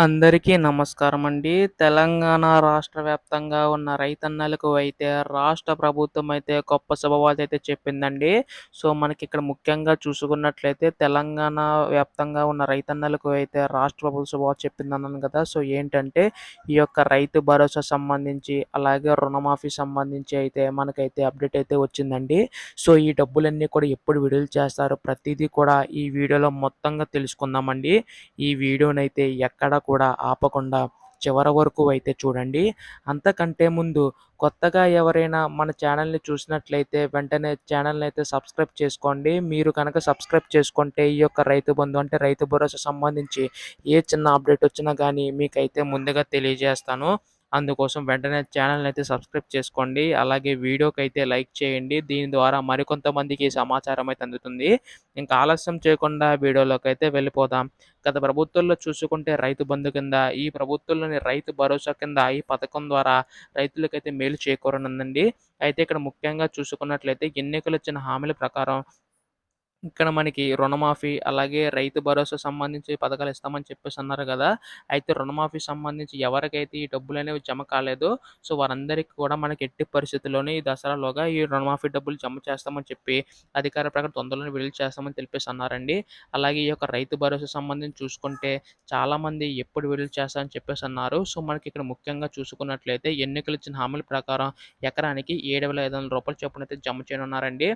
అందరికీ నమస్కారమండి. తెలంగాణ రాష్ట్ర వ్యాప్తంగా ఉన్న రైతన్నలకు అయితే రాష్ట్ర ప్రభుత్వం అయితే గొప్ప శుభవార్తయితే చెప్పిందండి. సో, మనకిక్కడ ముఖ్యంగా చూసుకున్నట్లయితే తెలంగాణ వ్యాప్తంగా ఉన్న రైతన్నలకు అయితే రాష్ట్ర ప్రభుత్వం శుభవార్త చెప్పిందన్నాను గదా! సో, ఏంటంటే ఈ యొక్క రైతు భరోసా సంబంధించి, అలాగే రుణమాఫీ సంబంధించి అయితే మనకైతే అప్డేట్ అయితే వచ్చిందండి. సో, ఈ డబ్బులన్నీ కూడా ఎప్పుడు విడుదల చేస్తారో ప్రతీదీ కూడా ఈ వీడియోలో మొత్తంగా తెలుసుకుందామండి. ఈ వీడియోనైతే ఎక్కడ కూడా ఆపకుండా చివరి వరకు అయితే చూడండి. అంతకంటే ముందు కొత్తగా ఎవరైనా మన ఛానల్‌ని చూసినట్లయితే వెంటనే ఛానల్‌నైతే సబ్స్క్రైబ్ చేసుకోండి. మీరు కనుక సబ్స్క్రైబ్ చేసుకుంటే ఈ యొక్క రైతు బంధు అంటే రైతు భరోసా సంబంధించి ఏ చిన్న అప్డేట్ వచ్చినా గానీ మీకైతే ముందుగా తెలియజేస్తాను. అందుకోసం వెంటనే ఛానల్‌నైతే సబ్స్క్రైబ్ చేసుకోండి. అలాగే వీడియోకైతే లైక్ చేయండి. దీని ద్వారా మరికొంతమందికి ఈ సమాచారం అయితే అందుతుంది. ఇంకా ఆలస్యం చేయకుండా వీడియోలోకైతే వెళ్ళిపోదాం. గత ప్రభుత్వంలో చూసుకుంటే రైతు బంధు కింద, ఈ ప్రభుత్వంలోని రైతు భరోసా కింద ఈ పథకం ద్వారా రైతులకైతే మేలు చేకూరనుందండి. అయితే ఇక్కడ ముఖ్యంగా చూసుకున్నట్లయితే ఎన్నికలు ఇచ్చిన హామీల ప్రకారం ఇక్కడ మనకి రుణమాఫీ, అలాగే రైతు భరోసా సంబంధించి పథకాలు ఇస్తామని చెప్పేసి అన్నారు గదా! అయితే రుణమాఫీ సంబంధించి ఎవరికైతే ఈ డబ్బులనేవి జమ కాలేదో, సో, వారందరికీ కూడా మనకి ఎట్టి పరిస్థితుల్లోని ఈ దసరాలోగా ఈ రుణమాఫీ డబ్బులు జమ చేస్తామని చెప్పి అధికార ప్రకటన తొందరలోనే విడుదల చేస్తామని తెలిపేసి అన్నారండి. అలాగే ఈ యొక్క రైతు భరోసా సంబంధించి చూసుకుంటే చాలామంది ఎప్పుడు విడుదల చేస్తారని చెప్పేసి అన్నారు. సో, మనకిక్కడ ముఖ్యంగా చూసుకున్నట్లయితే ఎన్నికలు ఇచ్చిన హామీల ప్రకారం ఎకరానికి రూ. 7,500 చొప్పునైతే జమ చేయనున్నారండి.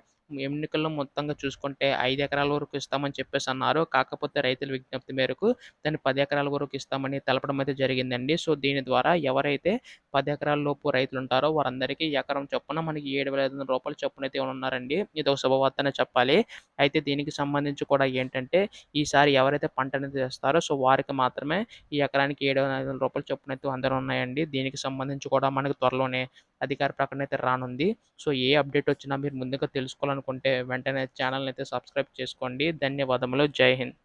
ఎన్నికల్లో మొత్తంగా చూసుకుంటే 5 ఎకరాల వరకు ఇస్తామని చెప్పేసన్నారు. కాకపోతే రైతుల విజ్ఞప్తి మేరకు దాన్ని 10 ఎకరాల వరకు ఇస్తామని తెలపడం అయితే జరిగిందండి. సో, దీని ద్వారా ఎవరైతే 10 ఎకరాల లోపు రైతులుంటారో వారందరికీ ఎకరం చొప్పున మనకి రూ. 7,500 చొప్పునైతే ఇవ్వనున్నారండి. ఇదొక శుభవార్తనే చెప్పాలి. అయితే దీనికి సంబంధించి కూడా ఏంటంటే ఈసారి ఎవరైతే పంటనేది వేస్తారో సో, వారికి మాత్రమే ఈ ఎకరానికి రూ. 7,500 చొప్పునైతే అందనున్నాయండి. దీనికి సంబంధించి కూడా మనకు త్వరలోనే అధికార ప్రకటన అయితే రానుంది. సో, ఏ అప్డేట్ వచ్చినా మీరు ముందుగా తెలుసుకోవాలనుకుంటే వెంటనే ఛానల్‌నైతే సబ్స్క్రైబ్ చేసుకోండి. ధన్యవాదములు. జై హింద్.